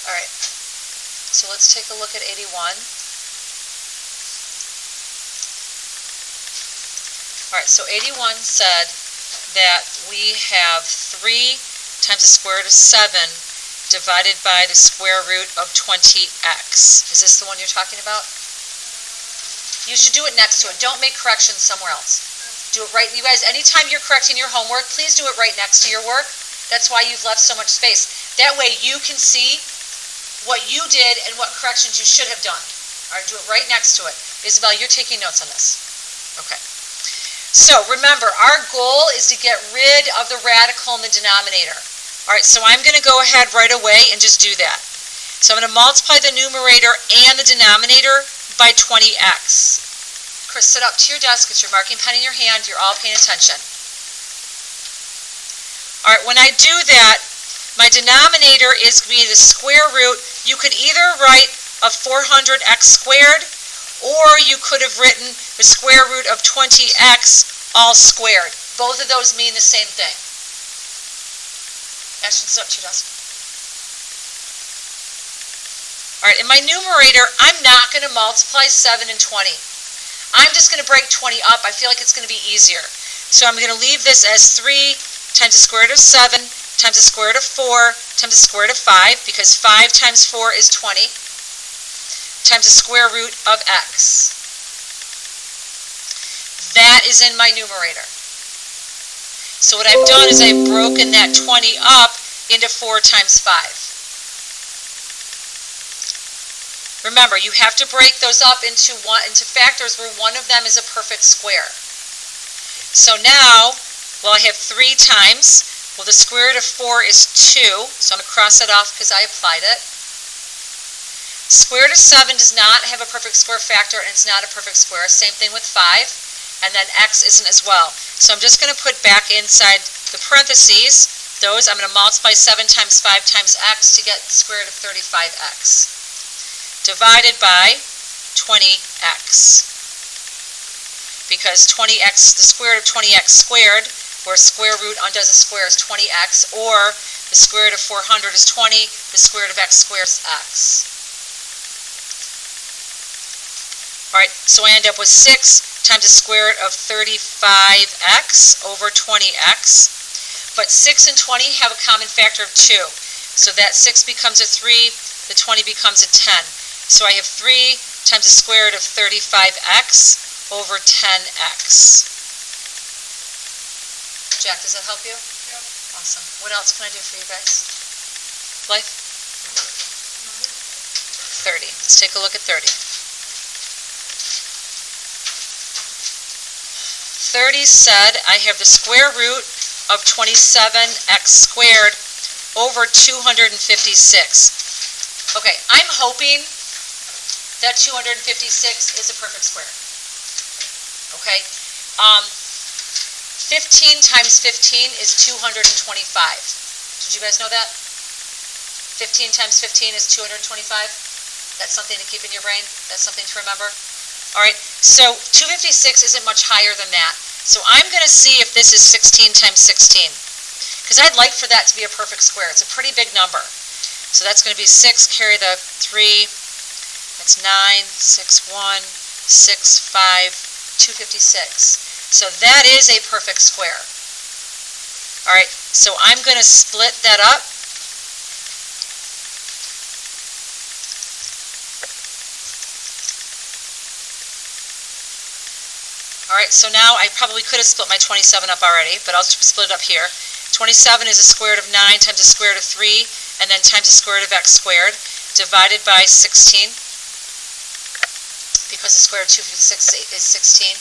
All right, so let's take a look at 81. All right, so 81 said that we have 3 times the square root of 7 divided by the square root of 20x. Is this the one you're talking about? You should do it next to it. Don't make corrections somewhere else. Do it right. You guys, anytime you're correcting your homework, please do it right next to your work. That's why you've left so much space. That way you can see what you did and what corrections you should have done. All right, do it right next to it. Isabel, you're taking notes on this. Okay. So remember, our goal is to get rid of the radical in the denominator. All right, so I'm going to go ahead right away and just do that. So I'm going to multiply the numerator and the denominator by 20x. Chris, sit up to your desk. It's your marking pen in your hand. You're all paying attention. All right, when I do that, my denominator is going to be the square root. You could either write of 400x squared, or you could have written the square root of 20x all squared. Both of those mean the same thing. Ashton, sit up to your desk. All right, in my numerator, I'm not going to multiply 7 and 20. I'm just going to break 20 up. I feel like it's going to be easier. So I'm going to leave this as 3 times the square root of 7 times the square root of 4 times the square root of 5, because 5 times 4 is 20, times the square root of x. That is in my numerator. So what I've done is I've broken that 20 up into 4 times 5. Remember, you have to break those up into factors where one of them is a perfect square. So now, well, I have 3 times. Well, the square root of 4 is 2, so I'm going to cross it off because I applied it. Square root of 7 does not have a perfect square factor, and it's not a perfect square. Same thing with 5, and then x isn't as well. So I'm just going to put back inside the parentheses, those, I'm going to multiply 7 times 5 times x to get the square root of 35x. Divided by 20x. Because 20x, the square root of 20x squared, where square root undoes a square is 20x, or the square root of 400 is 20, the square root of x squared is x. All right, so I end up with 6 times the square root of 35x over 20x. But 6 and 20 have a common factor of 2. So that 6 becomes a 3, the 20 becomes a 10. So I have 3 times the square root of 35x over 10x. Jack, does that help you? Yep. Awesome. What else can I do for you guys? Blythe? 30. Let's take a look at 30. 30 said I have the square root of 27x squared over 256. Okay, I'm hoping that 256 is a perfect square. Okay, 15 times 15 is 225. Did you guys know that? 15 times 15 is 225. That's something to keep in your brain. That's something to remember. All right, so 256 isn't much higher than that. So I'm going to see if this is 16 times 16, because I'd like for that to be a perfect square. It's a pretty big number. So that's going to be 6, carry the 3, that's 9, 6, 1, 6, 5, 256. So that is a perfect square. All right, so I'm going to split that up. All right, so now I probably could have split my 27 up already, but I'll split it up here. 27 is the square root of 9 times the square root of 3, and then times the square root of x squared, divided by 16, because the square root of 256 is 16.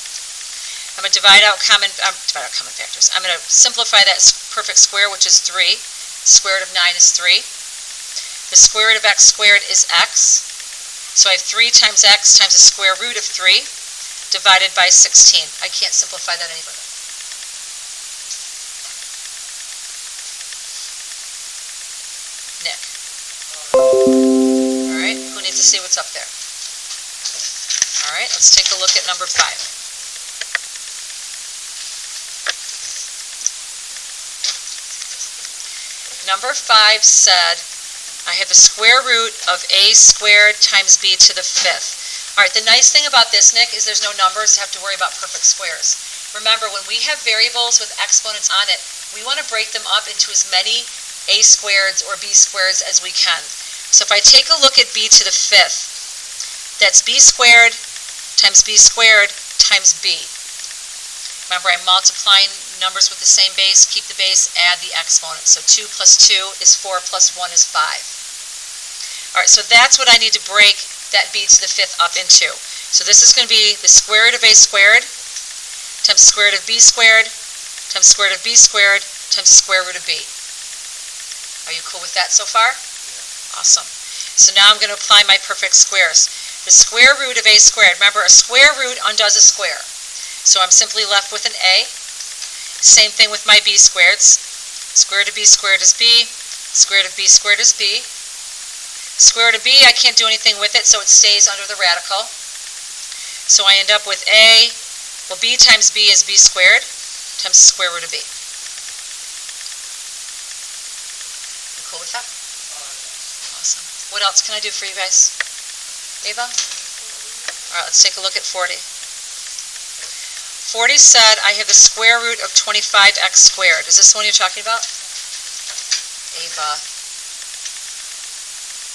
I'm going to divide out common factors. I'm going to simplify that perfect square, which is 3. The square root of 9 is 3. The square root of x squared is x. So I have 3 times x times the square root of 3, divided by 16. I can't simplify that any further. Nick. All right, who needs to see what's up there? All right, let's take a look at number 5. Number 5 said, I have the square root of a squared times b to the fifth. All right, the nice thing about this, Nick, is there's no numbers to have to worry about perfect squares. Remember, when we have variables with exponents on it, we want to break them up into as many a squareds or b squareds as we can. So if I take a look at b to the fifth, that's b squared times b squared times b. Remember, I'm multiplying numbers with the same base, keep the base, add the exponent. So 2 plus 2 is 4 plus 1 is 5. All right, so that's what I need to break that b to the fifth up into. So this is going to be the square root of a squared times the square root of b squared times the square root of b squared times the square root of b. Are you cool with that so far? Awesome. So now I'm going to apply my perfect squares. The square root of a squared, remember, a square root undoes a square. So I'm simply left with an a. Same thing with my b squareds. Square root of b squared is b. Square root of b squared is b. Square root of b, I can't do anything with it, so it stays under the radical. So I end up with a, well, b times b is b squared times the square root of b. You cool with that? Awesome. What else can I do for you guys? Ava? All right, let's take a look at 40. 40 said I have the square root of 25x squared. Is this the one you're talking about? Ava.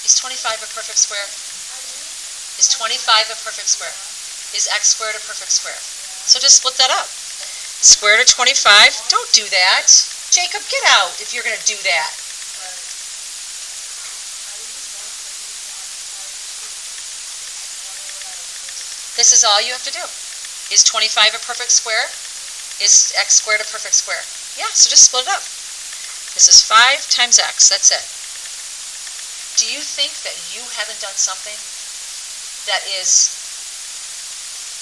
Is 25 a perfect square? Is 25 a perfect square? Is x squared a perfect square? So just split that up. Square root of 25. Don't do that. Jacob, get out if you're going to do that. This is all you have to do. Is 25 a perfect square? Is x squared a perfect square? Yeah, so just split it up. This is 5 times x, that's it. Do you think that you haven't done something that is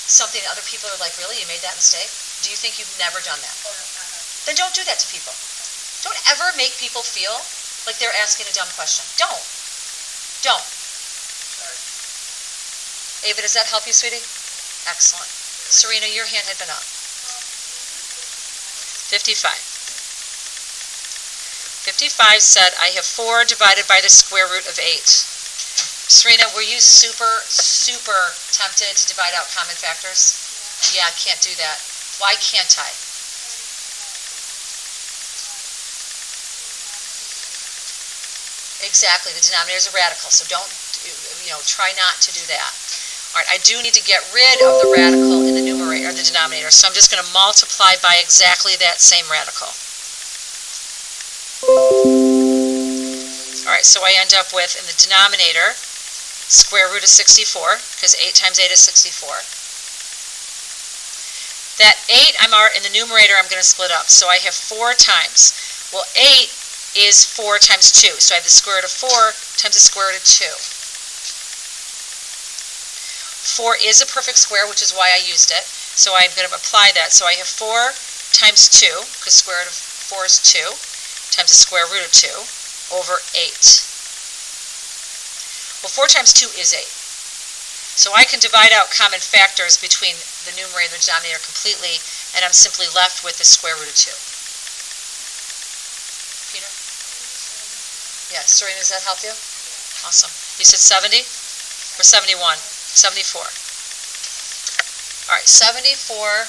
something other people are like, really, you made that mistake? Do you think you've never done that? Then don't do that to people. Don't ever make people feel like they're asking a dumb question. Don't. Don't. Ava, does that help you, sweetie? Excellent. Serena, your hand had been up. 55. 55 said, I have 4 divided by the square root of 8. Serena, were you super tempted to divide out common factors? Yeah, I can't do that. Why can't I? Exactly, the denominator is a radical, so don't, try not to do that. All right, I do need to get rid of the radical in the numerator, or the denominator, so I'm just going to multiply by exactly that same radical. All right, so I end up with, in the denominator, square root of 64, because 8 times 8 is 64. That 8, in the numerator, I'm going to split up, so I have 4 times. Well, 8 is 4 times 2, so I have the square root of 4 times the square root of 2. 4 is a perfect square, which is why I used it. So I'm going to apply that. So I have 4 times 2, because square root of 4 is 2, times the square root of 2, over 8. Well, 4 times 2 is 8. So I can divide out common factors between the numerator and the denominator completely, and I'm simply left with the square root of 2. Peter? Yeah, Serena, does that help you? Awesome. You said 70 or 71? 74. All right, 74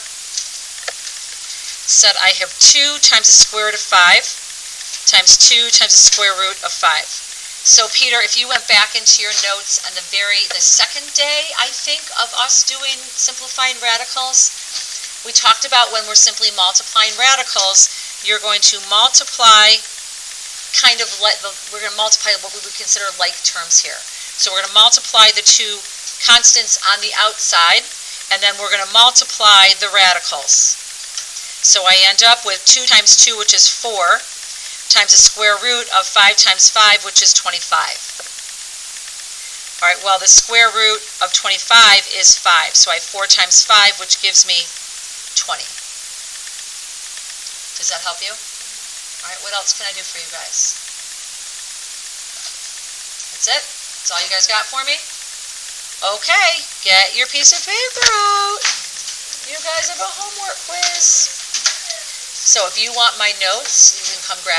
said I have 2 times the square root of 5 times 2 times the square root of 5. So Peter, if you went back into your notes on the second day, I think, of us doing simplifying radicals, we talked about when we're simply multiplying radicals, you're going to multiply we're going to multiply what we would consider like terms here. So we're going to multiply the two constants on the outside, and then we're going to multiply the radicals. So I end up with 2 times 2, which is 4, times the square root of 5 times 5, which is 25. All right, well, the square root of 25 is 5, so I have 4 times 5, which gives me 20. Does that help you? All right, what else can I do for you guys? That's it? That's all you guys got for me? Okay, get your piece of paper out. You guys have a homework quiz. So if you want my notes, you can come grab